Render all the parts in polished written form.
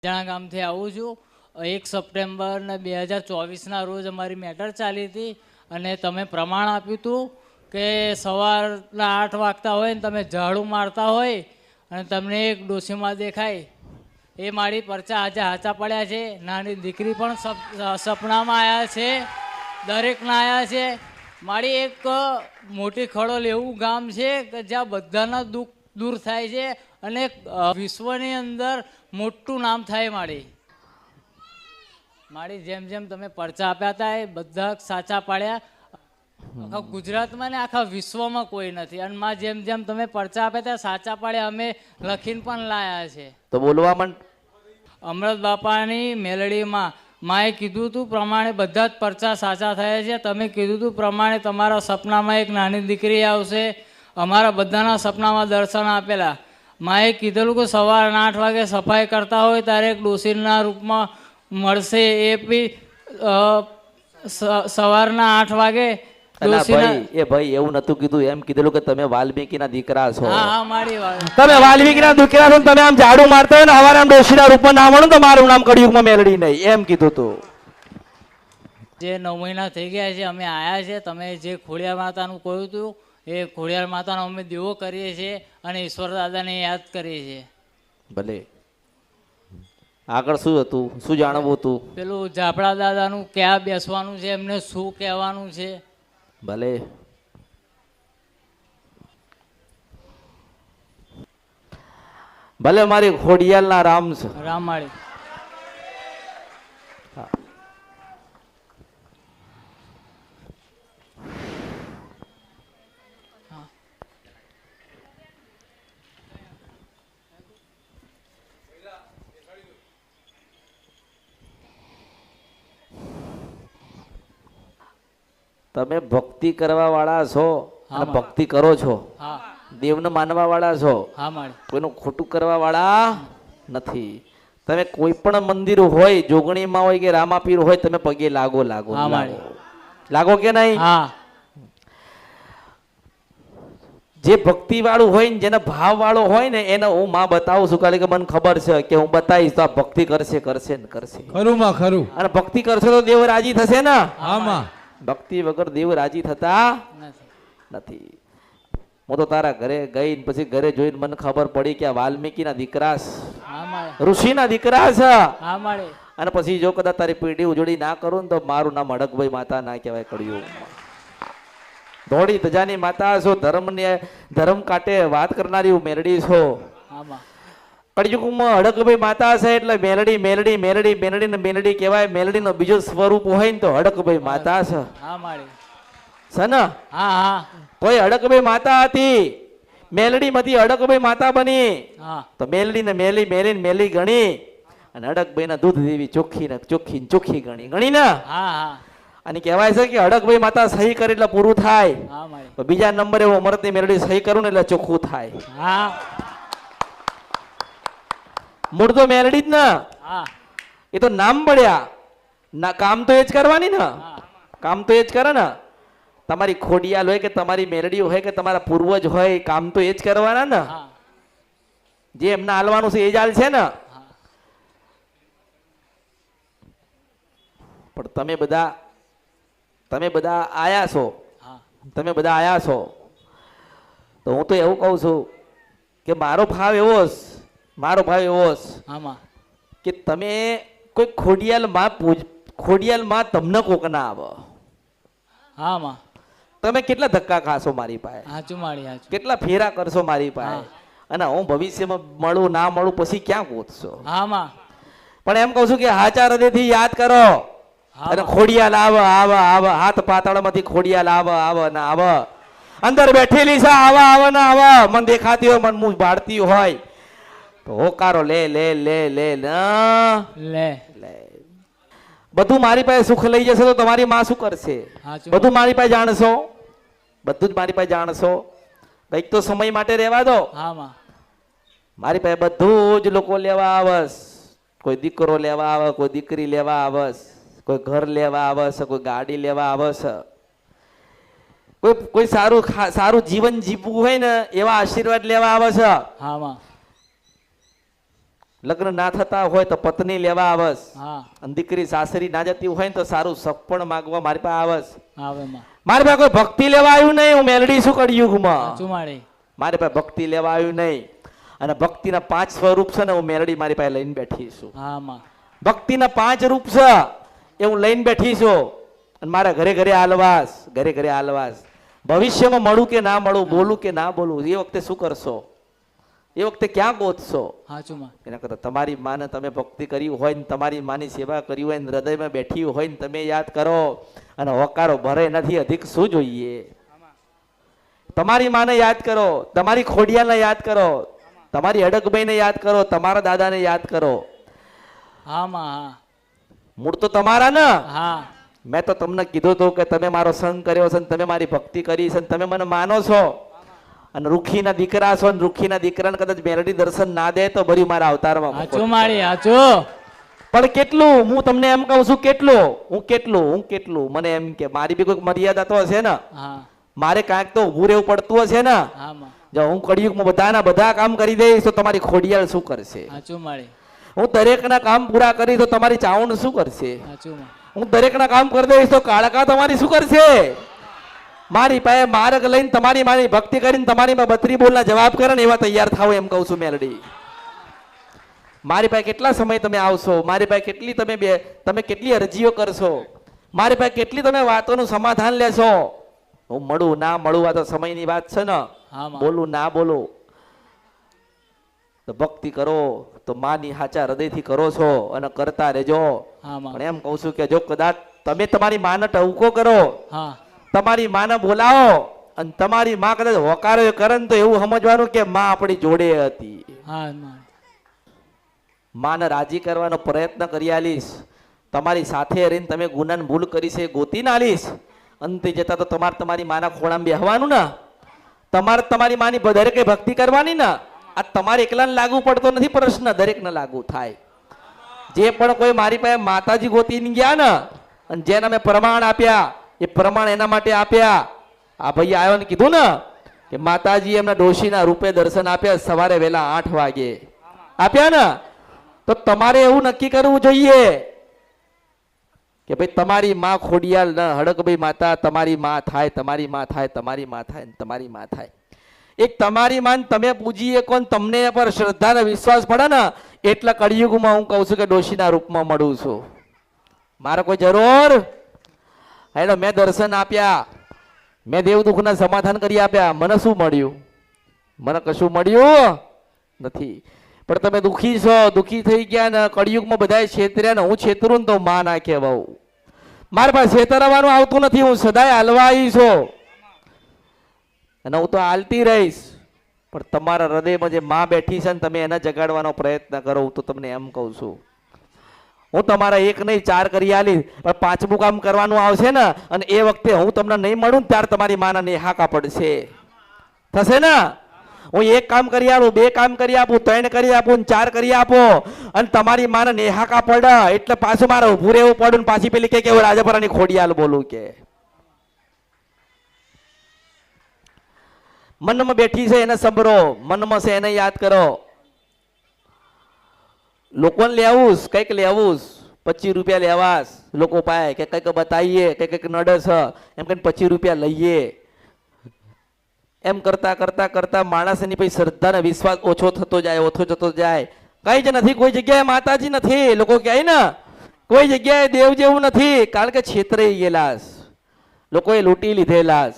જણા ગામથી આવું છું. 1 સપ્ટેમ્બર ને 2024ના રોજ અમારી મેટર ચાલી હતી અને તમે પ્રમાણ આપ્યું હતું કે સવારના 8 વાગતા હોય ને તમે ઝાડુ મારતા હોય અને તમને એક ડોશીમાં દેખાય એ મારી પરચા આજે હાચા પડ્યા છે. નાની દીકરી પણ સપનામાં આવ્યા છે, દરેકના આવ્યા છે. મારી એક મોટી ખડોલ એવું ગામ છે કે જ્યાં બધાના દુઃખ દૂર થાય છે અને વિશ્વની અંદર મોટું નામ થાય. મારી જેમ જેમ તમે પરચા આપ્યા હતા એ બધા સાચા પાડ્યા. આખા ગુજરાતમાં ને આખા વિશ્વમાં કોઈ નથી. અને માં જેમ જેમ તમે પરચા આપ્યા હતા સાચા પાડ્યા, અમે લખીને પણ લાયા છે. તો બોલવા માંડ. અમૃત બાપાની મેલડીમાં માએ કીધું હતું પ્રમાણે બધા જ પરચા સાચા થયા છે. તમે કીધું હતું પ્રમાણે તમારા સપનામાં એક નાની દીકરી આવશે. અમારા બધાના સપનામાં દર્શન આપેલા. માએ કીધેલું કે સવારના 8 વાગે સફાઈ કરતા હોય ત્યારે એક ડોશીના રૂપમાં મળશે. એ બી સવારના 8 વાગે એ ભાઈ એવું નતું કીધું, એમ કીધેલું કે તમે વાલ્મીકીના દીકરા છો. હા, મારી વાત. તમે વાલ્મીકીના દીકરા છો, તમે આમ ઝાડુ મારતા હોય ને હવારે આમ ડોશીના રૂપમાં ના મળો તો મારું નામ કળિયુગમાં મેલડી નહીં, એમ કીધું તું. જે 9 મહિના થઈ ગયા છે અમે આયા છે. તમે જે ખોડિયાર માતાનું કહ્યું હતું એ ખોડિયાર માતાનો અમે દેવો કરીએ છીએ અને ઈશ્વર દાદાને યાદ કરીએ છીએ. ભલે આગળ શું હતું, શું જાણવું હતું? પેલું જાફડા દાદાનું ક્યાં બેસવાનું છે, એમને શું કહેવાનું છે? ભલે ભલે મારી ખોડિયાલના રામ છે. રામાળી તમે ભક્તિ કરવા વાળા છો અને ભક્તિ કરો છો. દેવને માનવા વાળા છો, કોઈનું ખોટું કરવા વાળા નથી. તમે કોઈ પણ મંદિર હોય, જોગણીમાં હોય કે રામાપીર હોય, તમે પગે લાગો લાગો લાગો કે નહીં? જે ભક્તિ વાળું હોય ને, જેને ભાવ વાળો હોય ને, એને હું માં બતાવું છું. કારણ કે મને ખબર છે કે હું બતાવીશ તો આ ભક્તિ કરશે કરશે ને કરશે. ખરું માં ખરું. અને ભક્તિ કરશે તો દેવ રાજી થશે ને. આમાં ભક્તિ વગર દેવ રાજી થતા નથી. હું તો તારા ઘરે ગઈ પછી ઘરે જોઈને મને ખબર પડી કે આ વાલ્મીકીના દીકરા છે, ઋષિના દીકરા છે. અને પછી જો કદાચ તારી પેઢી ઉજળી ના કરું ને તો મારું નામ અડકભાઈ માતા ના કહેવાય. કળિયુગ ધોળી ધજાની માતા છો, ધર્મ કાંટે વાત કરનારી મેલડી છો. કળિયુગમાં હડકભાઈ માતા છે એટલે મેલડી મેલડી મેલડી મેલડી ને મેલડી કહેવાય. મેલડી નો બીજો સ્વરૂપ હોય ને તો હડકભાઈ માતા છે. છે ને? કોઈ હડકભાઈ માતા હતી, મેલડી માંથી હડકભાઈ માતા બની તો મેલડી ને મેલી મેલી ને મેલી ગણી અને હડકભાઈ ના દૂધ દેવી ચોખ્ખી ને ચોખ્ખી ચોખ્ખી ગણી ને. અને કહેવાય છે કે હડકભાઈ માતા સહી કરે એટલે પૂરું થાય. તો બીજા નંબરે હું અમૃતની મેલડી સહી કરું ને એટલે ચોખ્ખું થાય. મૂળ તો મેલડી જ ને, એ તો નામ પડ્યા ના. કામ તો એ જ કરવાની ને, કામ તો એ જ કરે ને. તમારી ખોડિયાલ હોય કે તમારી મેલડી હોય કે તમારા પૂર્વજ હોય, કામ તો એ જ કરવાના ને. જે એમને હાલવાનું છે એ જ હાલ છે ને. પણ તમે બધા આયા છો, તમે બધા આયા છો તો હું તો એવું કહું છું કે મારો ભાવ એવો કે તમે કોઈ ખોડિયાલ માં તમને કોક ના આવે. તમે કેટલા ધક્કા ખાશો મારી પાસે, કેટલા ફેરા કરશો મારી પાસે, અને હું ભવિષ્યમાં મળું ના મળું પછી ક્યાં ગોતશો? પણ એમ કહું છું કે હાચા હૃદયથી યાદ કરો અને ખોડિયાલ આવ હાથ પાતાળમાંથી ખોડિયાલ આવ ને આવ. અંદર બેઠેલી છે આવ ને આવ. મન દેખાતી હોય, મન મું બાળતી હોય તો હોકારો લે લે લે લે લે લે. બધું મારી પાસે સુખ લઈ જશે તો તમારી માં શું કરશે? બધું મારી પાસે જાણશો, બધું જ મારી પાસે જાણશો. કઈક તો સમય માટે રહેવા દો. મારી પાસે બધું જ લોકો લેવા આવસ. કોઈ દીકરો લેવા આવે, કોઈ દીકરી લેવા આવસ, કોઈ ઘર લેવા આવસ, કોઈ ગાડી લેવા આવસ, કોઈ સારું જીવન જીવવું હોય ને એવા આશીર્વાદ લેવા આવે છે. લગ્ન ના થતા હોય તો પત્ની લેવા આવસ, હા અને દીકરી સાસરી ના જતી હોય ને તો સારું સપણ માગવા મારી પાસે આવસ. આવે માં મારી પાસે કોઈ ભક્તિ લેવા આવ્યું નહીં. હું મેલડી છું કળિયુગમાં. સાચું માળી મારી પાસે ભક્તિ લેવા આવ્યું નહીં. અને ભક્તિના 5 સ્વરૂપ છે ને હું મેલડી મારી પાસે લઈને બેઠી છું. હા માં ભક્તિના 5 રૂપ છે એ હું લઈને બેઠી છું. અને મારા ઘરે ઘરે આલવાસ, ઘરે ઘરે આલવાસ. ભવિષ્યમાં મળું કે ના મળું, બોલું કે ના બોલું, એ વખતે શું કરશો, એ વખતે ક્યાં ગોતશો? સાચું માં એના કરતા તમારી માને તમે ભક્તિ કરી હોય ને તમારી માની સેવા કરી હોય ને હૃદયમાં બેઠી હોય ને તમે યાદ કરો અને હોકારો ભરે નથી, અધિક શું જોઈએ? તમારી માને યાદ કરો, તમારી ખોડિયાને યાદ કરો, તમારી અડકભાઈને યાદ કરો, તમારા દાદાને યાદ કરો. હા માં હા મૂળ તો તમારા ને. હા મેં તો તમને કીધું હતું કે તમે મારો સંગ કર્યો છે ને તમે મારી ભક્તિ કરી છે ને તમે મને માનો છો. અને રૂખીના દીકરા છો ને રૂખીના દીકરાને કદાચ મેલડી દર્શન ના દે તો ભર્યું મારા અવતારમાં. સાચું માળી સાચું. પણ કેટલું હું તમને એમ કહું છું, કેટલું હું મને એમ કે મારી બી કોઈ મર્યાદા તો હશે ને. હા મારે કાંઈક તો ઊભું રહેવું પડતું હશે ને. હા માં જો હું કળિયુગમાં બધાના બધા કામ કરી દઈશ તો તમારી ખોડિયાળ શું કરશે? સાચું માળી હું દરેકના કામ પૂરા કરીશ તો તમારી ચાવણ શું કરશે? સાચું માં હું દરેકના કામ કરી દઈશ તો કાળકા તમારી શું કરશે? મારી પાસે માર્ગ લઈને તમારી માની ભક્તિ કરીને તમારી માં 32 બોલના જવાબ કરે ને એવા તૈયાર થાવ એમ કહું છું મેલડી. મારી પાસે કેટલા સમય તમે આવશો? મારી પાસે કેટલી તમે કેટલી અરજીઓ કરશો? મારી પાસે કેટલી તમે વાતોનું સમાધાન લેશો? હું મળું ના મળું આ તો સમયની વાત છે ને. હા માં બોલું ના બોલું તો ભક્તિ કરો તો માની હાચા હૃદયથી કરો છો અને કરતા રહેજો. હા માં પણ એમ કહું છું કે જો કદાચ તમે તમારી માને ટવકો કરો, હા તમારી માને બોલાવો અને તમારી માં કદાચ હોકારો કરે ને તો એવું સમજવાનું કે માં આપણી જોડે હતી. હા માં માને રાજી કરવાનો પ્રયત્ન કરી આલીશ. તમારી સાથે રહીને તમે ગુનાની ભૂલ કરી છે ગોતી ના આલીશ. અંતે જતા તો તમારે તમારી માના ખોળામાં બેહવાનું ને. તમારે તમારી માની દરેકે ભક્તિ કરવાની ને. આ તમારે એકલાને લાગુ પડતો નથી પ્રશ્ન, દરેકને લાગુ થાય. જે પણ કોઈ મારી પાસે માતાજી ગોતીને ગયા ને અને જેને મેં પ્રમાણ આપ્યા એ પ્રમાણ એના માટે આપ્યા. આ ભાઈ આવ્યો ને કીધું ને કે માતાજી એમના ડોશીના રૂપે દર્શન આપ્યા સવારે વહેલા 8 વાગે આપ્યા ને. તો તમારે એવું નક્કી કરવું જોઈએ કે ભાઈ તમારી માં ખોડિયાલ ન હડકભાઈ માતા તમારી માં થાય, તમારી માં થાય, તમારી માં થાય, તમારી માં થાય. એક તમારી માન તમે પૂજીએ કોણ તમને પર શ્રદ્ધા ને વિશ્વાસ પડે ને એટલે કળિયુગમાં હું કહું છું કે ડોશીના રૂપમાં મળું છું. મારે કોઈ જરૂર હેલો મેં દર્શન આપ્યા, મેં દેવ દુઃખના સમાધાન કરી આપ્યા, મને શું મળ્યું? મને કશું મળ્યું નથી. પણ તમે દુઃખી છો, દુઃખી થઈ ગયા ને કળિયુગમાં બધા છેતર્યા ને હું છેતરું ને તો માં નાખે બહુ. મારી પાસે છેતરવાનું આવતું નથી. હું સદાય હાલવા આવી છું અને હું તો હાલતી રહીશ. પણ તમારા હૃદયમાં જે માં બેઠી છે ને તમે એને જગાડવાનો પ્રયત્ન કરો. હું તો તમને એમ કહું છું હું તમારા 1 નહીં 4 કરી આલીશ પણ 5મું કામ કરવાનું આવશે ને અને એ વખતે હું તમને નહીં મળું ત્યારે તમારી માના નેહાકા પડશે. થશે ને? હું 1 કામ કરી આપું, 2 કામ કરી આપું, 3 કરી આપું, 4 કરી આપો અને તમારી માને નેહાકા પડે એટલે પાછું મારે ઊભું રહેવું પડ્યું. પાછી પેલી કે રાજપરાની ખોડિયાલ બોલું કે મનમાં બેઠી છે એને સંભળો, મનમાં છે એને યાદ કરો. લોકોને લેવું કંઈક લેવું 25 રૂપિયા લેવાસ લોકો પાય કે કંઈક બતાવીએ કે કંઈક નડે છે એમ કહીને 25 રૂપિયા લઈએ. એમ કરતા કરતા કરતા માણસની પછી શ્રદ્ધા ને વિશ્વાસ ઓછો થતો જાય. કઈ જ નથી, કોઈ જગ્યાએ માતાજી નથી. લોકો કહે ને કોઈ જગ્યાએ દેવ જેવું નથી, કારણ કે છેતરાઈ ગયેલા, લોકોએ લૂંટી લીધેલા,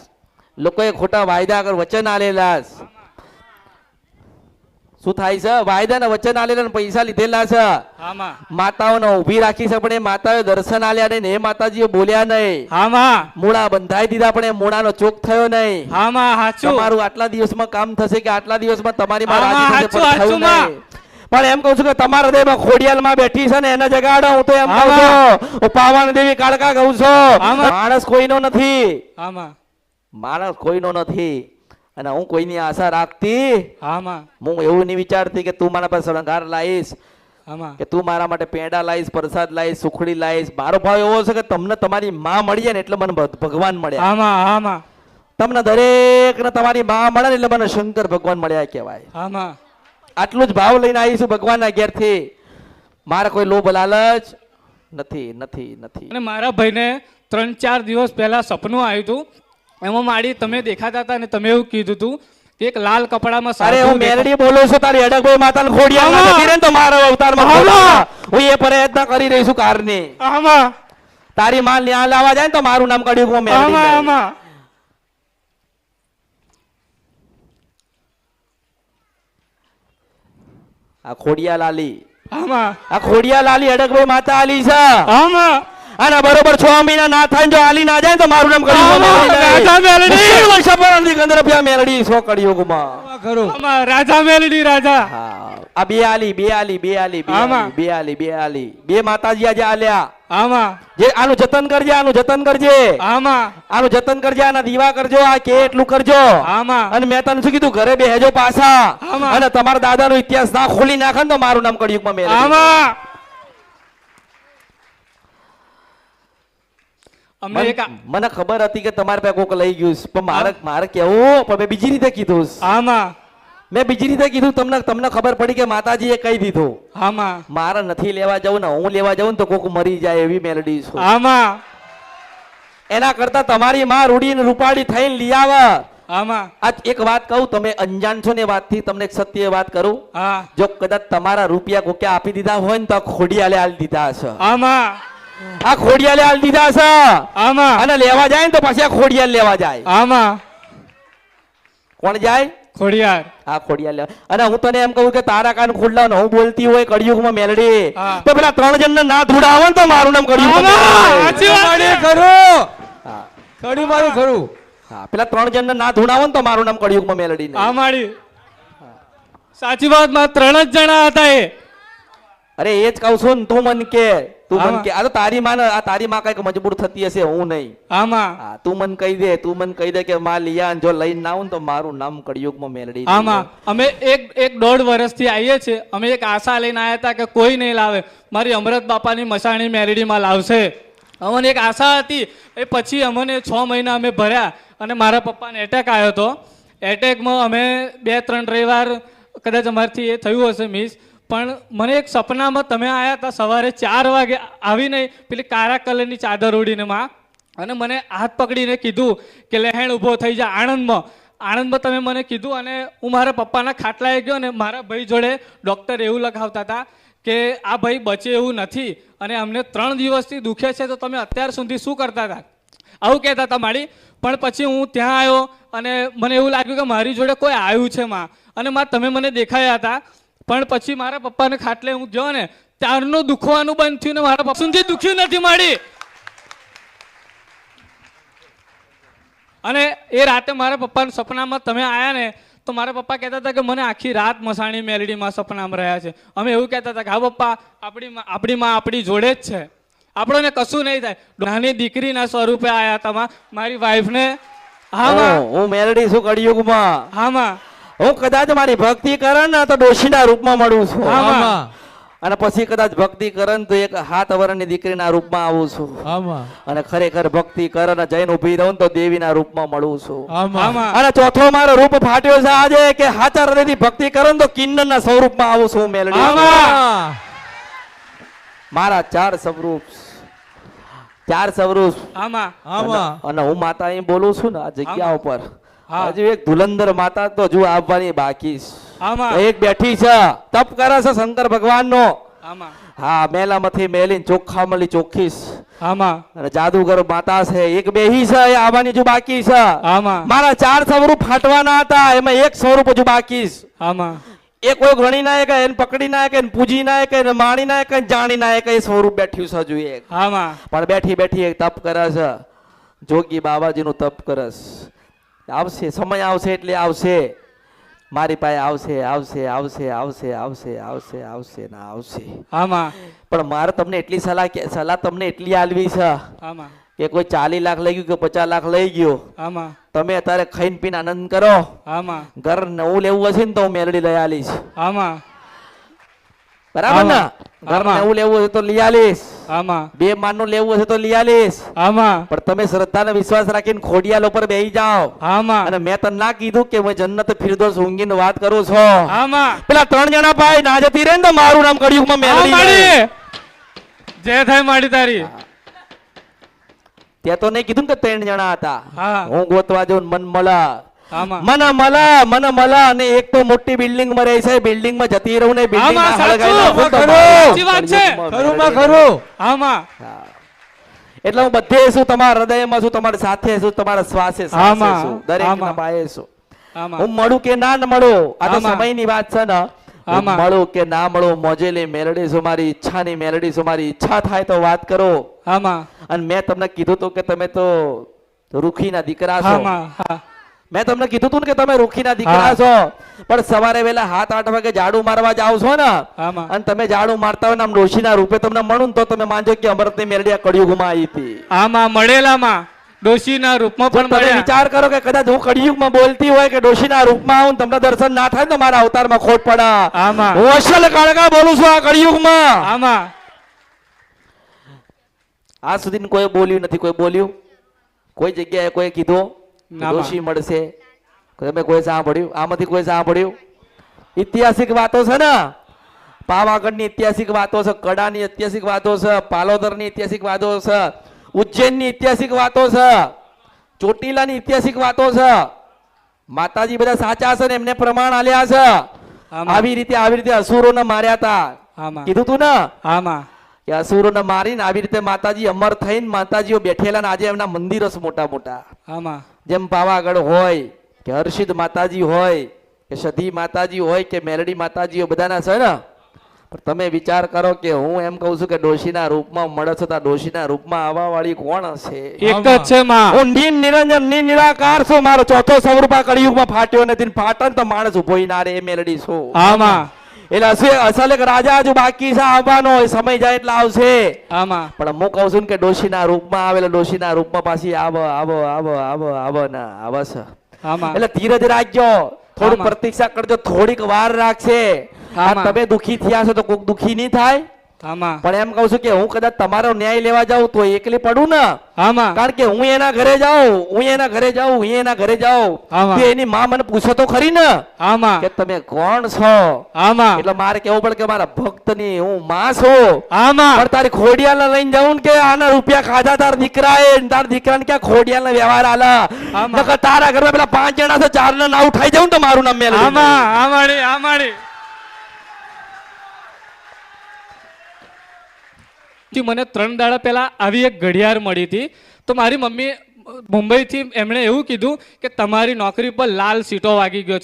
લોકોએ ખોટા વાયદા આગળ વચન આલેલા. શું થાય છે? વાયદા ને વચન આલેલા પૈસા લીધેલા છે. માતાઓને ઉભી રાખી છે પણ એ માતાઓએ દર્શન આલ્યા નહીં, એ માતાજીઓ બોલ્યા નહીં. મૂળા બંધાઈ દીધા પણ એ મૂળાનો ચોક થયો નહીં. તમારું આટલા દિવસમાં કામ થશે કે આટલા દિવસમાં તમારી માં રાજી થશે પણ થયું નહીં. પણ એમ કહું છું કે તમારા હૃદયમાં ખોડિયાલમાં બેઠી છે ને એને જગાડો. હું તો એમ કહું છું પાવન દેવી કાળકા કહું છું. માણસ કોઈનો નથી, માણસ કોઈનો નથી અને હું કોઈની આશા રાખતી. હું એવું નહીં વિચારતી કે તું મારા પાસે શણગાર લાવીશ, કે તું મારા માટે પેંડા લાવીશ, પ્રસાદ લાવીશ, સુખડી લાવીશ. મારો ભાવ એવો છે કે તમને તમારી માં મળી ને એટલે મને ભગવાન મળ્યા. તમને દરેક ને તમારી માં મળે ને એટલે મને શંકર ભગવાન મળ્યા કહેવાય. આટલું જ ભાવ લઈને આવીશું ભગવાનના ઘેરથી. મારે કોઈ લોભ લાલચ નથી નથી નથી. અને મારા ભાઈને 3-4 દિવસ પહેલા સપનું આવ્યું હતું. એમાં મારી તમે દેખાતા હતા અને તમે એવું કીધું હતું કે એક લાલ કપડામાં અરે સાધુ હું મેલડી બોલું છું, તારી અડકભાઈ માતાને ખોડિયારમાં જતી રહે ને તો મારો અવતારમાં ખોડિયાર. હું એ પ્રયત્ન કરી રહી છું કારની. આમાં તારી માં ન્યા લાવવા જાય ને તો મારું નામ કડિયુગ માં મેલડી આમાં થાય. આમાં આ ખોડિયા લાલી, આમાં આ ખોડિયા લાલી અડકભાઈ માતા આલી છે. આમાં અને બરોબર 6 મહિના ના થાય ને જો આલી ના જાય ને તો મારું નામ કડિયુગ રાજા મેલડી. મેલડી સો કડિયુગમાં. આમાં રાજા મેલડી રાજા. હા આ બે આલી બે આલી બે આલી બે આમાં. આલી બે આલી બે આલી બે માતાજી આજે આલ્યા. આમાં જે આનું જતન કરજે, આનું જતન કરજે, આમાં આનું જતન કરજે, આના દીવા કરજો, આ કે એટલું કરજો. આમાં અને મેં તને શું કીધું, ઘરે બેહેજો પાછા. આમાં. અને તમારા દાદાનો ઇતિહાસ ના ખોલી નાખે ને તો મારું નામ કડિયુગમાં મેલડી. આમાં અમને એક મને ખબર હતી કે તમારે પાસે કોક લઈ ગયું છે, પણ મારે કેવું, પણ મેં બીજી રીતે કીધું છે. આમાં મેં બીજી રીતે કીધું, તમને ખબર પડી કે માતાજીએ કહી દીધું. આમાં મારે નથી લેવા જવું ને હું લેવા જવું ને તો કોક મરી જાય એવી મેલડી છું. આમાં એના કરતા તમારી માં રૂડી ને રૂપાળી થઈને લઈ આવે. આમાં આજ એક વાત કહું, તમે અંજાન છો ને વાતથી તમને એક સત્ય વાત કરું. હા જો કદાચ તમારા રૂપિયા કોકે આપી દીધા હોય ને તો આ ખોડિયાલે આલી દીધા હશે. આમાં આ ખોડિયાલે આલી દીધા હશે. આમાં અને લેવા જાય ને તો પછી આ ખોડિયાલ લેવા જાય. આમાં કોણ જાય? ખોડિયાર. આ ખોડિયાલ લેવા. અને હું તને એમ કહું કે તારા કાન ખુલ્લા ને હું બોલતી હોય કડિયુગમાં મેલડી, હા. તો પેલા 3 જણને ના ધૂડાવે ને તો મારું નામ કડિયુગમાં આમાં મેલડી. સાચી વાત છે. હા. કડી મારું ખરું. હા, પેલા 3 જણને ના ધૂણાવો ને તો મારું નામ કડિયુગમાં મેલડી નહીં. આ માળી સાચી વાત માં 3 જ જણા હતા એ. અરે એ જ કહું છું ને, તું મન કે તું મન આમાં. કે આ તો તારી માં આ તારી માં કઈક મજબૂર થતી હશે, હું નહીં. આમાં હા તું મન કહી દે, તું મન કહી દે કે માં લિયા જો લઈને ના આવું ને તો મારું નામ કડિયુગમાં મેલડી નહીં. આમાં અમે એક 1.5 વર્ષથી આવીએ છીએ. અમે એક આશા લઈને આવ્યા હતા કે કોઈ નહીં લાવે, મારી અમરત બાપાની મસાણી મેલડીમાં લાવશે. અમને એક આશા હતી. એ પછી અમને 6 મહિના અમે ભર્યા અને મારા પપ્પાને એટેક આવ્યો હતો. એટેકમાં અમે 2-3 રવિવાર કદાચ અમારથી એ થયું હશે મિસ. પણ મને એક સપનામાં તમે આવ્યા હતા સવારે 4 વાગે આવીને પેલી કાળા કલરની ચાદર ઓઢીને માં, અને મને હાથ પકડીને કીધું કે લહેણ ઊભો થઈ જા આણંદમાં તમે મને કીધું. અને હું મારા પપ્પાના ખાટલાએ ગયો અને મારા ભાઈ જોડે ડૉક્ટર એવું લખાવતા હતા કે આ ભાઈ બચે એવું નથી અને અમને 3 દિવસથી દુખે છે, તો તમે અત્યાર સુધી શું કરતા હતા, આવું કહેતા હતા મારી. પણ પછી હું ત્યાં આવ્યો અને મને એવું લાગ્યું કે મારી જોડે કોઈ આવ્યું છે માં, અને માં તમે મને દેખાયા હતા. પણ પછી મારા પપ્પાને ખાટલે હું ગયો ને ત્યારનું દુખવાનું બંધ થયું ને મારા પપ્પા સુધી દુખ્યું નથી મારી. અને એ રાતે મારા પપ્પાના સપનામાં તમે આયા ને તો મારા પપ્પા કહેતા હતા કે મને આખી રાત મસાણી મેલડીમાં સપનામાં રહ્યા છે. અમે એવું કહેતા હતા કે હા પપ્પા આપણી માં આપણી જોડે જ છે, આપણને કશું નહીં થાય. નાની દીકરીના સ્વરૂપે આયા હતા મારી વાઈફને. હા હું મેલડી છું કડિયુગમાં. હા હું કદાચ મારી ભક્તિ કરે ને તો ડોશીના રૂપમાં મળું છું. આમાં. અને પછી કદાચ ભક્તિ કરે ને તો એક 7 વર્ષની દીકરીના રૂપમાં આવું છું. અને ખરેખર ભક્તિ કરે ને જઈને ઊભી રહું તો દેવીના રૂપમાં મળું છું. અને ચોથો મારો રૂપ ફાટ્યો છે આજે કે હાચા હૃદયથી ભક્તિ કરે ને તો કિન્નરના સ્વરૂપમાં આવું છું મેલડી. મારા 4 સ્વરૂપ અને હું માતા અહીં બોલું છું ને આ જગ્યા ઉપર. હજુ એક ધુલંદર માતા તો હજુ આવવાની બાકી છે. એક બેઠી છે, તપ કરે છે શંકર ભગવાનનો. હા મેલામાંથી મેલીને ચોખ્ખા મળી ચોખ્ખીશ. અને જાદુગર માતા છે એક બેહી છે, એ આવવાની હજુ બાકી છે. મારા 4 સ્વરૂપ ફાટવાના હતા, એમાં એક સ્વરૂપ હજુ બાકી છે. એ કોઈ ગણી ના કે એને પકડી ના કે પૂજી ના કે માણી ના કે જાણી ના કે સ્વરૂપ બેઠ્યું છે હજુ એક. પણ બેઠી બેઠી એક તપ કરે છે, જોગી બાબાજીનું તપ કરે છે. આવશે સમય આવશે એટલે આવશે, મારી પાસે આવશે આવશે આવશે આવશે આવશે આવશે આવશે ના આવશે. પણ મારે તમને એટલી સલાહ તમને એટલી આલવી છે કે કોઈ 40 લાખ લઈ ગયું કે 50 લાખ લઈ ગયો, તમે અત્યારે ખાઈને પીને આનંદ કરો. ઘર નવું લેવું હશે ને તો હું મેલડી લઈ આલીશ. બરાબર ને? ઘર નવું લેવું હશે તો લઈ આલીશ. આમાં 2 માનનું લેવું હશે તો લઈ આલીશ, આમાં પણ તમે શ્રદ્ધા અને વિશ્વાસ રાખીને ખોડિયાલ ઉપર બેહી જાઓ. આમાં અને મેં તને ના કીધું કે હું જન્નત ફિરદૌસ ઊંઘીને વાત કરું છું. આમાં પેલા 3 જણા ભાઈ ના જતી રહે ને તો મારું નામ કળિયુગમાં મેલડી રહે. જય થાય માડી તારી. તે તો નહીં કીધું ને કે 3 જણા હતા. હા. હું ગોતવા જાઉં મન મળા આમાં મને મળા અને એક તો મોટી બિલ્ડિંગ માં રહે છે, બિલ્ડિંગ માં જતી રહું ને બિલ્ડિંગ આમાં માં હળગાઈ સાચું, નાખું તો ખરું. મારું સાચી વાત છે. કળિયુગમાં ખરું માં મેલડી ખરું. આમાં હા. એટલે હું બધે છું, તમારા હૃદયમાં છું, તમારી સાથે છું, તમારા શ્વાસે શ્વાસે આમાં. છું, દરેક ના આમાં. પાયે છું. આમાં હું મળું કે ના મળું આ તો આમાં. સમયની વાત છે ને. હું આમાં. મળું કે ના મળું, મોજેલી મેલડી છું, મારી ઈચ્છાની મેલડી છું, મારી ઈચ્છા થાય તો વાત કરો. આમાં અને મેં તમને કીધું તું કે તમે તો રૂખીના દીકરા છો. આમાં હા મેં તમને કીધું તું ને કે તમે રૂખીના દીકરા હા. છો, પણ સવારે વહેલા 7-8 વાગે ઝાડુ મારવા જાવ છો ને, આમાં અને તમે ઝાડુ મારતા હોય ને આમ ડોશીના રૂપે તમને મળું ને તો તમે માનજો કે અમૃતની મેલડી આ કળિયુગમાં આવી હતી. આમાં મળેલામાં ડોશીના રૂપમાં જો પણ તમે મળ્યા. વિચાર કરો કે કદાચ હું કળિયુગમાં બોલતી હોય કે ડોશીના રૂપમાં આવું ને તમને દર્શન ના થાય ને તો મારા અવતારમાં ખોટ પડે. આમાં. હું અસલ કાળકા બોલું છું આ કળિયુગમાં. આમાં આજ સુધી કોઈ બોલ્યું નથી, કોઈ બોલ્યું કોઈ જગ્યાએ કોઈ કીધું કે નામાં. ડોશી મળશે, તમે કોઈ સાંભળ્યું? આમાંથી કોઈ સાંભળ્યું? ઐતિહાસિક વાતો છે ને, પાવાગઢની ઐતિહાસિક વાતો છે, કડાની ઐતિહાસિક વાતો છે, પાલોદરની ઐતિહાસિક વાતો છે, ઉજ્જૈનની ઐતિહાસિક વાતો છે, ચોટીલાની ઐતિહાસિક વાતો છે. માતાજી બધા સાચા છે ને એમને પ્રમાણ આલ્યા છે. આમાં. આવી રીતે અસુરોને માર્યા હતા. આમાં કીધું તું ને આમાં કે અસુરોને મારીને આવી રીતે માતાજી અમર થઈને માતાજીઓ બેઠેલા ને આજે એમના મંદિરો છે મોટા મોટા. આમાં જેમ પાવાગઢ હોય કે હર્ષિદ માતાજી હોય કે સધી માતાજી હોય કે મેલડી માતાજીઓ બધાના છે ને. પણ તમે વિચાર કરો કે હું એમ કહું છું કે ડોશીના રૂપમાં મળે છે તો આ ડોશીના રૂપમાં આવવા વાળી કોણ હશે? એક જ છે માં. હું નિરંજન નિરાકાર છું, મારો ચોથો સ્વરૂપ કળિયુગમાં ફાટ્યો નથી ને ફાટે ને તો માણસ ઉભો ના રે એ મેલડી છું. આમાં એટલે અસલ એક રાજા હજુ બાકી છે આવવાનો, એ સમય જાય એટલે આવશે. આમાં પણ હું કહું છું ને કે ડોશીના રૂપમાં આવેલો ડોશીના રૂપમાં પાછી આવો ને આવે છે. આમાં એટલે ધીરજ રાખજો, થોડી આમાં. પ્રતીક્ષા કરજો, થોડીક વાર રાખશે. આ આમાં. તમે દુખી થયા છો તો કોઈક દુખી નહીં થાય. આમાં પણ એમ કહું છું કે હું કદાચ તમારો ન્યાય લેવા જાઉં તો એકલી પડું ને, આમાં કારણ કે હું એના ઘરે જાઉં આમાં. તો એની માં મને પૂછો તો ખરી ને આમાં કે તમે કોણ છો. આમાં એટલે મારે કેવું પડે કે મારા ભક્તની હું માં છું. આમાં પણ તારી ખોડિયાલને લઈને જાઉં ને કે આના રૂપિયા ખાધા તાર દીકરાએ, તાર દીકરાને ક્યાં ખોડિયાલને વ્યવહાર આલા. આમાં. નકર તારા ઘરમાં પેલા 5 જણા છે, 4 ના નામ ઉઠાઈ જાઉં ને તો મારું નામ મેલડી નહીં. આમાડી મને 3 દાડા પહેલા આવી એક ઘડિયાળ મળી હતી. તો મારી મમ્મી મુંબઈથી એમણે એવું કીધું કે તમારી નોકરી પર લાલ લીટો વાગી ગયો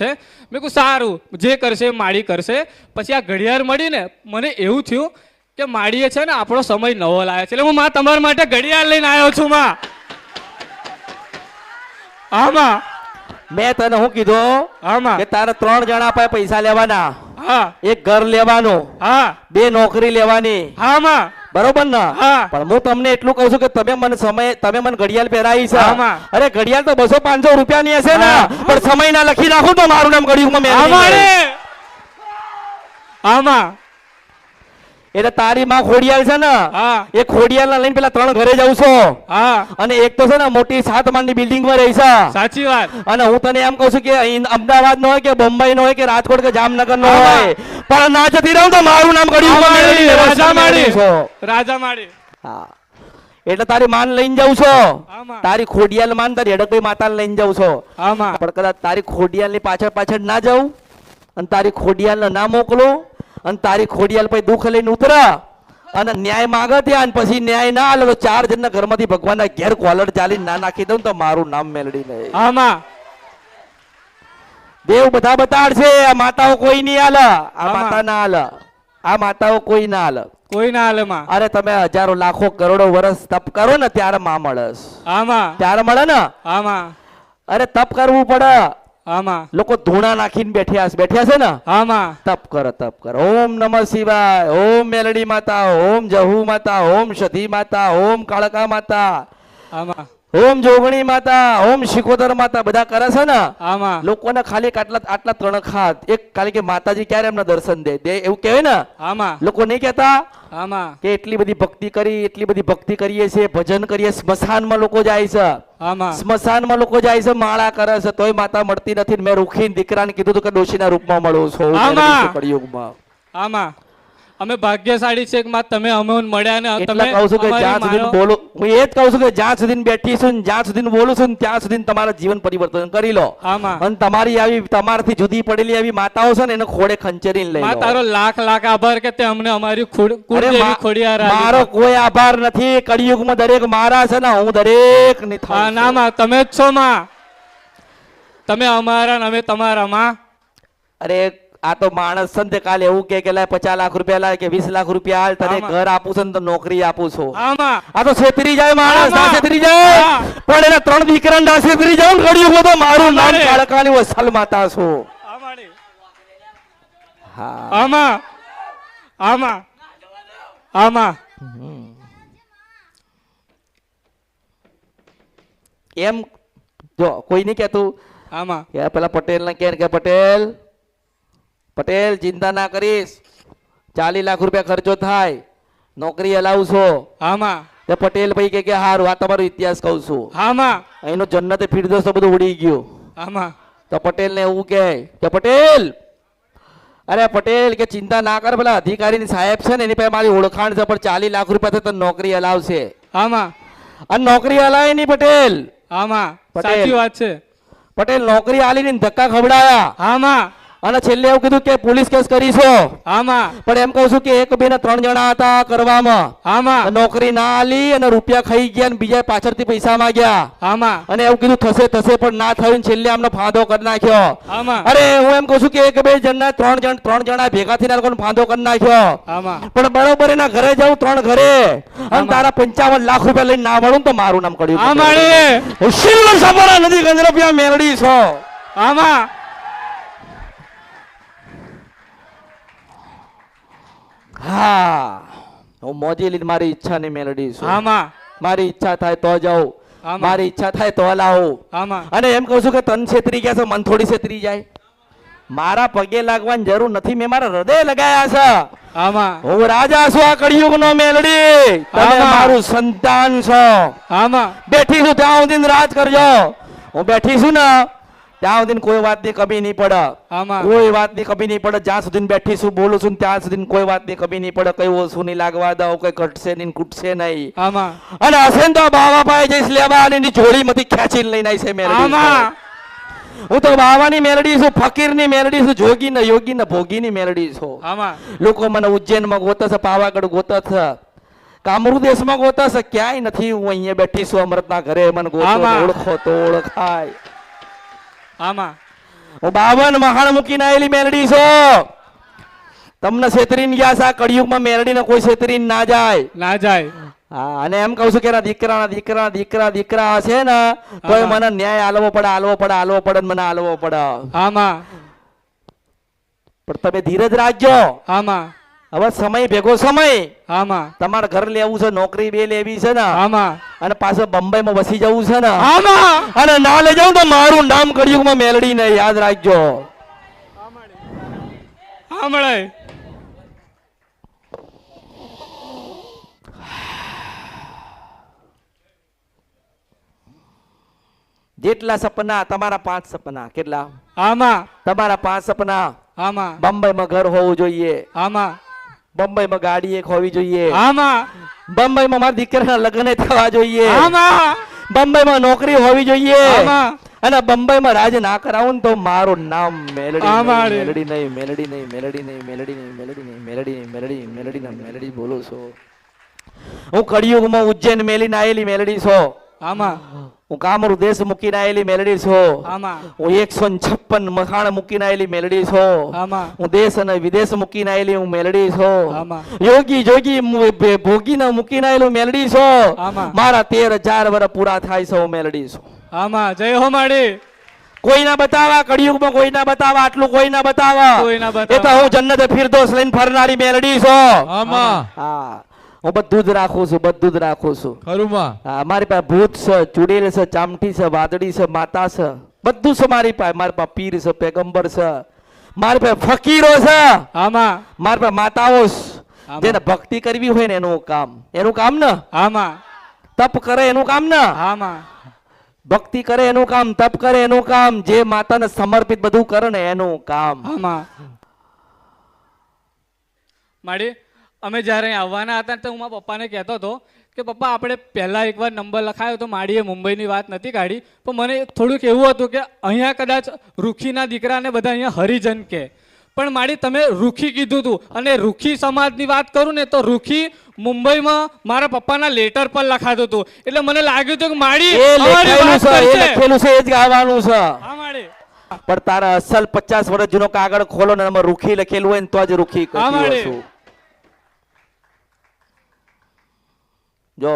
છે. મેં કહ્યું સારું, જે કરશે માડી કરશે. પછી આ ઘડિયાળ મળી ને મને એવું થયું કે માડીએ છે ને આપણો સમય નવો લાવ્યો છે, એટલે હું માં તમારા માટે ઘડિયાળ લઈને આવ્યો છું માં. આમાં મેં તને હું કીધું આમાં કે તારે 3 જણા પાસે પૈસા લેવાના, હા એક ઘર લેવાનું, હા 2 નોકરી લેવાની, આમાં બરોબર ને? હા. પણ હું તમને એટલું કહું છું કે તમે મને ઘડિયાળ પહેરાવી છે. આમાં. અરે ઘડિયાળ તો 200-500 રૂપિયાની હશે ને, હા. પણ સમય ના લખી નાખું તો મારું નામ કળિયુગમાં મેલડી નહીં. આમાં એટલે તારી માં ખોડિયાલ છે ને, હા. એ ખોડિયાલ લઈને પેલા 3 ઘરે જાઉં છું. હા અને એક તો છે ને મોટી 7 માળની બિલ્ડિંગ માં રહી છે. સાચી વાત. અને હું તને એમ કહું છું કે અહીં અમદાવાદ નો હોય કે બોમ્બઈ નો હોય કે રાજકોટ કે જામનગર નો આમાં. હોય, પણ ના જતી રહું તો મારું નામ કળિયુગમાં મેલડી નહીં. રાજામાડી હા. એટલે તારી માન લઈને જાઉં છો, આમાં. તારી ખોડિયાલ માન તારી હડકભાઈ માતાને લઈને જાઉં છો. આમાં પણ કદાચ તારી ખોડિયાલની પાછળ ના જાઉં અને તારી ખોડિયાલને ના મોકલું અને તારી ખોડિયાલ પછી દુઃખ લઈને ઉતરા અને ન્યાય માંગે ત્યાં અને પછી ન્યાય ના આલે તો 4 જણના ઘરમાંથી ભગવાનના ઘેર કોલર ચાલીને ના નાખી દઉં તો મારું નામ મેલડી નહીં. આમાં દેવ બધા બતાડશે, આ માતાઓ કોઈ નહીં આલે, આ આમાં. માતા ના આલે, આ માતાઓ કોઈ ના આલે. કોઈ ના હાલે માં. અરે તમે હજારો લાખો કરોડો વર્ષ તપ કરો ને ત્યારે માં મળે, આમાં ત્યારે મળે ને. આમાં અરે તપ કરવું પડે. આમાં લોકો ધૂણા નાખીને બેઠ્યા છે ને, આમાં તપ કરો. ઓમ નમઃ શિવાય, ઓમ મેલડી માતા, ઓમ જહુ માતા, ઓમ સધી માતા, ઓમ કાળકા માતા, આમાં ઓમ જોગણી માતા, ઓમ શિકોતર માતા બધા કરે છે ને આમાં લોકોને ખાલી આટલા ત્રણ ખાત એક ખાલી કે માતાજી ક્યારે એમના દર્શન દે એવું કહેવાય ને આમાં લોકો નહીં કહેતા આમાં કે એટલી બધી ભક્તિ કરીએ છીએ, ભજન કરીએ, સ્મશાનમાં લોકો જાય છે, આમાં સ્મશાનમાં લોકો જાય છે, માળા કરે છે, તોય માતા મળતી નથી. મેં રૂખીને દીકરાને કીધું હતું કે ડોશીના રૂપમાં મળું છું આમાં. કળિયુગમાં. આમાં અમે ભાગ્યશાળી છે કે માં તમે અમને મળ્યા ને એટલે તમે કહું છું કે અમારી જ્યાં સુધી મારો- બોલું હું એ જ કહું છું કે જ્યાં સુધી બેઠી છું ને જ્યાં સુધી બોલું છું ને ત્યાં સુધી તમારા જીવન પરિવર્તન કરી લો. આમાં અને તમારી આવી તમારાથી જુદી પડેલી એવી માતાઓ છે ને એને ખોડે ખંચેરીને લઈ માં લો. તારો લાખ લાખ આભાર કે તે અમને અમારી અરે કુળદેવી ખોડિયાર આલી. મારો કોઈ આભાર નથી. કળિયુગમાં દરેક મારા છે ને હું દરેક ની થાઉં હા છું. ના માં તમે જ છો માં, તમે અમારા ને અમે તમારા માં. અરે આ તો માણસ છે ને તે કાલે એવું કે લાય 50 લાખ રૂપિયા લાય કે 20 લાખ રૂપિયા હાલ તને આમાં. ઘર આપું છું ને તો નોકરી આપું છું. આમાં આ તો છેતરી જાય માણસ, આમાં. ના છેતરી જાય હા. પણ એના 3 દીકરાને ના છેતરી જાય ને કળિયુગમાં તો મારું નામ અમારે. કાળકાની વસલ માતા છું. આમાડી. હા આમાં આમાં આમાં એમ જો કોઈ નહીં કહેતું આમાં કે પેલા પટેલ ને કે પટેલ ચિંતા ના કરીશ, 40 લાખ રૂપિયા ખર્ચો થાય, નોકરી હલાવશો. આમાં તે પટેલ ભાઈ કે હારું આ તમારો ઇતિહાસ કહું છું, આમાં અહીંનો જન્નતે ફિરદૌસ તો બધું ઉડી ગયું. આમાં તો પટેલ ને એવું કે પટેલ, અરે પટેલ કે ચિંતા ના કર, પેલા અધિકારી સાહેબ છે ને એની પાસે મારી ઓળખાણ છે, પણ 40 લાખ રૂપિયા તને નોકરી હલાવશે. આમાં અને નોકરી હલાય નહીં પટેલ. આમાં પટેલ. સાચી વાત છે. પટેલ નોકરી આલીને ધક્કા ખવડાયા આમાં અને છેલ્લે એવું કીધું કે પોલીસ કેસ કરીશો. આમાં પણ એમ કહું છું કે એક બે ને 3 જણા હતા કરવામાં, આમાં નોકરી ના આલી અને રૂપિયા ખાઈ ગયા અને બીજા પાછળથી પૈસા માંગ્યા આમાં અને એવું કીધું થશે પણ ના થયું ને છેલ્લે આમનો ફાંદો કરી નાખ્યો. આમાં અરે હું એમ કહું છું કે એક બે જણના 3 જણા ભેગા થઈને આ લોકોને ફાંદો કરી નાખ્યો. આમાં પણ બરોબર એના ઘરે જાઉં 3 ઘરે અને તારા 55 લાખ રૂપિયા લઈને ના મળું ને તો મારું નામ કર્યું. આમાડી. હું સિલ્વર સાપરા નદી ગંજરપિયા મેલડી છો. આમાં હા હું મોજી લઈને મારી ઈચ્છાની મેલડી છું. આમાં મારી ઈચ્છા થાય તો જાઉં, આમાં. મારી ઈચ્છા થાય તો લાવું. આમાં અને એમ કહું છું કે તન છેતરી ગયા છે, મન થોડી છેતરી જાય. મારા પગે લાગવાની જરૂર નથી, મેં મારા હૃદય લગાયા છે. આમાં હું રાજા છું આ કળિયુગનો મેલડી, તમે આમાં. મારું સંતાન છો. આમાં બેઠી છું ત્યાં સુધી રાજ કરજો. હું બેઠી છું ને ત્યાં સુધી કોઈ વાતની કમી નહીં પડે. આમાં કોઈ વાતની કમી નહીં પડે. જ્યાં સુધી બેઠી છું બોલું છું ત્યાં સુધી કોઈ વાતની કમી નહીં પડે. કઈ ઓછું નહીં લાગવા દઉં, કઈ ઘટશે નહીં ખૂટશે નહીં. આમાં અને હશે ને તો બાવા પાસે જઈશ લેવા અને એની જોડીમાંથી ખેંચીને લઈને આવી છે મેલડી. આમાં હું તો બાવાની મેલડી છું, ફકીરની મેલડી છું, જોગી ને યોગી ને ભોગીની મેલડી છું. આમાં લોકો મને ઉજ્જૈનમાં ગોતે છે, પાવાગઢ ગોતે છે, કામરૂ દેશમાં ગોતે છે, ક્યાંય નથી. હું અહીંયા બેઠી છું અમૃતના ઘરે, મને ગોતો આમાં. ઓળખો તો ઓળખાય. આમાં હું 52 મહાણ મૂકીને આવેલી મેલડી છું. તમને છેતરીને ગયા છે આ કળિયુગમાં મેલડીને કોઈ છેતરીને ના જાય. ના જાય. હા અને એમ કહું છું કે એના દીકરા હશે ને તોય મને ન્યાય આલવો પડે ને મને આલવો પડે. આમાં પણ તમે ધીરજ રાખજો. આમાં હવે સમય ભેગો સમય, આમાં તમારે ઘર લેવું છે, નોકરી બે લેવી છે ને, આમાં અને પાછો બંબઈમાં વસી જવું છે ને, આમાં અને ના લઈ જાઉં તો મારું નામ કળિયુગમાં મેલડી ને યાદ રાખજો. આમળે જેટલા સપના તમારા 5 સપના, કેટલા આમાં તમારા 5 સપના. આમાં બંબઈમાં ઘર હોવું જોઈએ, આમાં બંબઈમાં ગાડી એક હોવી જોઈએ, આમાં બંબઈમાં મારા દીકરાના લગ્ન થવા જોઈએ, આમાં બંબઈમાં નોકરી હોવી જોઈએ, આમાં અને બંબઈમાં રાજ ના કરાવું ને તો મારું નામ મેલડી આમાં રે. મેલડી બોલું છું. હું કળિયુગમાં ઉજ્જૈન મેલીને આયેલી મેલડી છું. આમાં હું કામરૂ દેશ મૂકીને આયેલી મેલડી છું. આમાં હું 156 મખાણ મૂકીને આયેલી મેલડી છું. આમાં હું દેશ અને વિદેશ મૂકીને આયેલી હું મેલડી છું. આમાં યોગી જોગી ભોગીને મૂકીને આયેલું મેલડી છું. આમાં મારા 13,000 વર્ષ પૂરા થાય છે હું મેલડી છું. આમાં જય હો માડી. કોઈ ના બતાવા કળિયુગમાં, કોઈ ના બતાવા, આટલું કોઈ ના બતાવા. કોઈ ના એ તો બતાવા. હું જન્નતે ફિરદૌસ લઈને ફરનારી મેલડી છું. આમાં હા હું બધું જ રાખું છું, બધું જ રાખું છું. ખરું માં હા, મારી પાસે ભૂત છે, ચુડેલ છે, ચામટી છે, વાદળી છે, માતા છે, બધું છે મારી પાસે. મારી પાસે પીર છે, પેગંબર છે, મારી પાસે ફકીરો છે, આમાં મારી પાસે માતાઓ છે. આમાં. જેને ભક્તિ કરવી હોય ને એનું કામ ને આમાં તપ કરે એનું કામ ને આમાં ભક્તિ કરે એનું કામ, તપ કરે એનું કામ, જે માતાને સમર્પિત બધું કરે ને એનું કામ. આમાં માડી અમે જ્યારે અહીં આવવાના હતા તો હું મારા પપ્પાને કહેતો હતો કે પપ્પા આપણે પહેલાં એકવાર નંબર લખાયો તો માડીએ મુંબઈની વાત નથી કાઢી, પણ મને થોડુંક એવું હતું કે અહીંયા કદાચ રૂખીના દીકરાને બધા અહીંયા હરિજન કહે, પણ માડી તમે રૂખી કીધું હતું અને રૂખી સમાજની વાત કરું ને તો રૂખી મુંબઈમાં મારા પપ્પાના લેટર પર લખાતું હતું, એટલે મને લાગ્યું હતું કે માડી એ અમારી લખેલું વાત છે, એ કરશે. લખેલું છે, એ જ ગાવાનું છે. હા માડી પણ તારા અસલ 50 વર્ષ જૂનો કાગળ ખોલો ને એમાં રૂખી લખેલું હોય ને તો જ રૂખી હા, કહેતી માળી. હશું. જો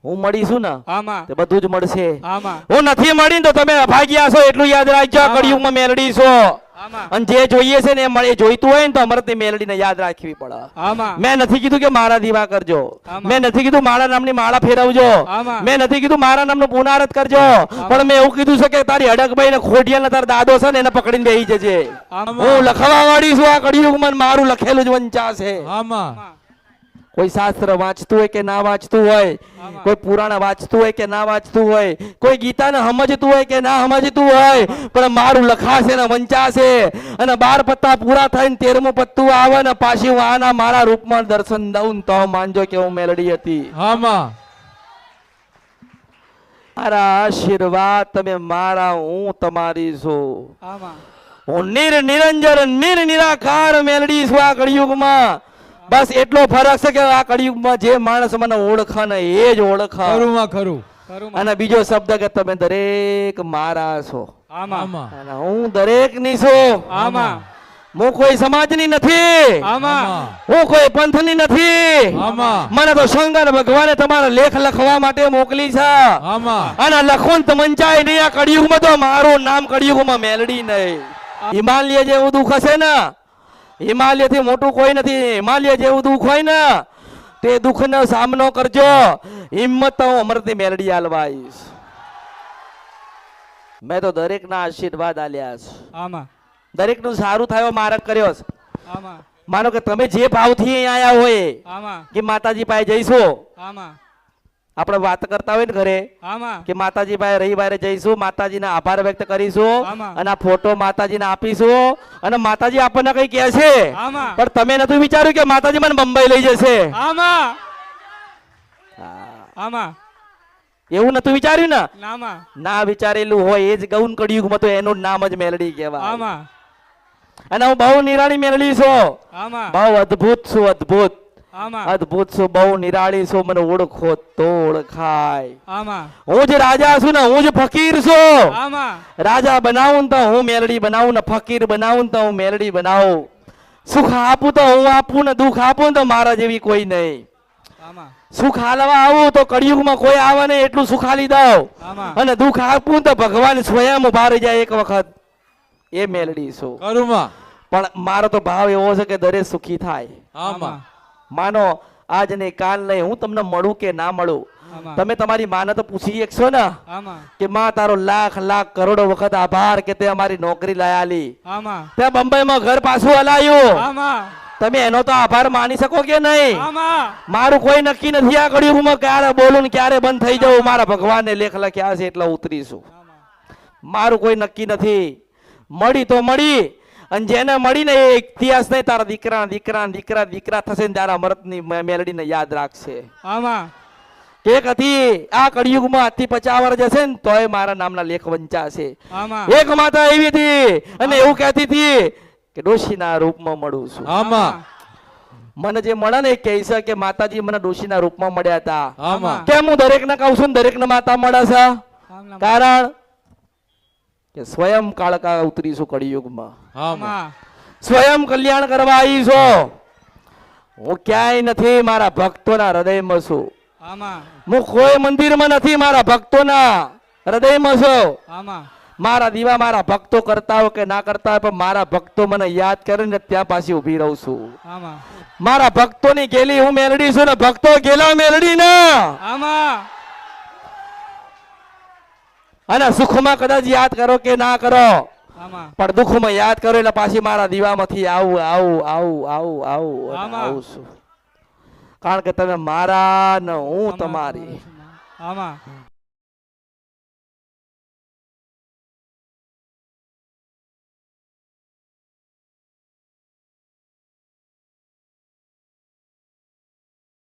હું મળીશું ને આમાં તે બધું જ મળશે. આમાં હું નથી મળી તો તમે અભાગ્યા છો એટલું યાદ રાખજો. આ કળિયુગમાં મેલડી છો આમાં અને જે જોઈએ છે ને એ મળે, જોઈતું હોય ને તો અમૃતની મેલડીને યાદ રાખવી પડે. આમાં મેં નથી કીધું કે મારા દીવા કરજો, આમાં. મેં નથી કીધું મારા નામની માળા ફેરવજો, આમાં. મેં નથી કીધું મારા નામનું પુનારત કરજો, પણ મેં એવું કીધું છે કે તારી અડકભાઈ ને ખોડિયાલ ને તારા દાદો છે ને એને પકડીને બેહી જજે. આમાં. હું લખવા વાળી છું આ કળિયુગમાં, મારું લખેલું જ વંચાશે. આમાં કોઈ શાસ્ત્ર વાંચતું હોય કે ના વાંચતું હોય, આમાં. કોઈ પુરાણ વાંચતું હોય કે ના વાંચતું હોય, કોઈ ગીતાને સમજતું હોય કે ના સમજતું હોય, પણ મારું લખાશે ને વંચાશે. અને 12 પત્તા પૂરા થઈને 13મું પત્તું આવે ને પાછી હું આના મારા રૂપમાં દર્શન દઉં ને તો માનજો કે હું મેલડી હતી. આમાં મારા આશીર્વાદ તમે મારા, હું તમારી છું. આમાં હું નિરંજન નિરાકાર મેલડી છું આ કળિયુગમાં. બસ એટલો ફરક છે કે આ કળિયુગમાં જે માણસ મને ઓળખે ને એ જ ઓળખે. ખરું માં ખરું ખરું અને બીજો શબ્દ કે તમે દરેક મારા છો આમાં આમાં અને હું દરેકની છું. આમાં હું કોઈ સમાજની નથી, આમાં હું કોઈ પંથની નથી. આમાં મને તો શંકર ભગવાને તમારા લેખ લખવા માટે મોકલી છે. આમાં અને લખું તો મંચાય નહીં આ કળિયુગમાં, તો મારું નામ કળિયુગમાં મેલડી નહીં. હિમાલય જેવું દુઃખ હશે ને, હિમાલય થી મોટું કોઈ નથી. હિમાલય જેવું દુઃખ હોય ને તે દુઃખનો સામનો કરજો. હિંમત તો હું અમૃતની મેલડી આલવાઈશ. મેં તો દરેકના આશીર્વાદ આલ્યા છે, આમાં દરેકનું સારું થયો માર્ગ કર્યો છે. આમાં માનો કે તમે જે ભાવથી અહીં આયા હોય આમાં કે માતાજી પાસે જઈશું, આમાં આપણે વાત કરતા હોય ને ઘરે આમાં કે માતાજી પાસે રવિવારે જઈશું, માતાજીના આભાર વ્યક્ત કરીશું આમાં. અને આ ફોટો માતાજીને આપીશું અને માતાજી આપણને કઈ કહે છે, આમાં પણ તમે નતું વિચાર્યું કે માતાજી મને બંબઈ લઈ જશે. આમાં આમાં એવું નતું વિચાર્યું ને? નામાં ના વિચારેલું હોય એ જ ગૌન કળિયુગમાં તો એનું નામ જ મેલડી કહેવાય. આમાં અને હું બહુ નિરાળી મેલડી છું, આમાં બહુ અદ્ભુત છું, અદ્ભુત આમાં અદ્ભુત છું, બહુ નિરાળી છું. મને ઓળખો તો ઓળખાય. આમાં હું જ રાજા છું ને હું જ ફકીર છું. આમાં રાજા બનાવું ને તો હું મેલડી બનાવું ને ફકીર બનાવું ને તો હું મેલડી બનાવું. સુખ આપું તો હું આપું ને દુઃખ આપું ને તો મારા જેવી કોઈ નહીં. આમાં સુખ હાલવા આવું તો કળિયુગમાં કોઈ આવે ને એટલું સુખ હાલી દઉં, આમાં અને દુઃખ આપું તો ભગવાન સ્વયં ઉભા રહી જાય એક વખત. એ મેલડી છું. ખરું માં પણ મારો તો ભાવ એવો છે કે દરેક સુખી થાય. આમાં માનો આજ નહીં કાલ નહીં હું તમને મળું કે ના મળું, આમાં તમે તમારી માને તો પૂછી શકશો ને આમાં કે માં તારો લાખ લાખ કરોડો વખત આભાર કે તે અમારી નોકરી લાયાલી, આમાં તે બંબઈમાં ઘર પાછું હલાયું. આમાં તમે એનો તો આભાર માની શકો કે નહીં? આમાં મારું કોઈ નક્કી નથી આ કળિયુગમાં ક્યારે બોલું ને ક્યારે બંધ થઈ જવું. મારા ભગવાને લેખ લખ્યા છે એટલે ઉતરીશું. મારું કોઈ નક્કી નથી. મળી તો મળી, અને જેને મળીને એ ઇતિહાસ નહીં, તારા દીકરા દીકરા દીકરા દીકરા થશે ને તારા અમૃતની મેલડીને યાદ રાખશે. આમાં એક હતી આ કળિયુગમાં આજથી 50 વર્ષ જશે ને તોય મારા નામના લેખ વંચાશે. આમાં એક માતા એવી હતી અને એવું કહેતી હતી કે ડોશીના રૂપમાં મળું છું. આમાં મને જે મળે ને એ કહે છે કે માતાજી મને ડોશીના રૂપમાં મળ્યા હતા. આમાં કેમ હું દરેકને કહું છું ને દરેકને માતા મળે છે? આમાં કારણ કે સ્વયં કાળકા ઉતરીશું કળિયુગમાં, આમાં સ્વયં કલ્યાણ કરવા આવી છો. હું ક્યાંય નથી, મારા ભક્તોના હૃદયમાં છું. આમાં હું કોઈ મંદિરમાં નથી, મારા ભક્તોના હૃદયમાં છું. આમાં મારા દીવા મારા ભક્તો કરતા હોય કે ના કરતા હોય, પણ મારા ભક્તો મને યાદ કરે ને ત્યાં પાછી ઊભી રહું છું. આમાં મારા ભક્તોની ગેલી હું મેલડી છું ને ભક્તો ગેલા મેલડી ને. આમાં અને સુખમાં કદાચ યાદ કરો કે ના કરો, આમાં પણ દુઃખમાં યાદ કરો એટલે પાછી મારા દીવામાંથી આવું આવું આવું આવું આવું અને આમાં. આવું છું. કારણ કે તમે મારા ને હું તમારી. આમાં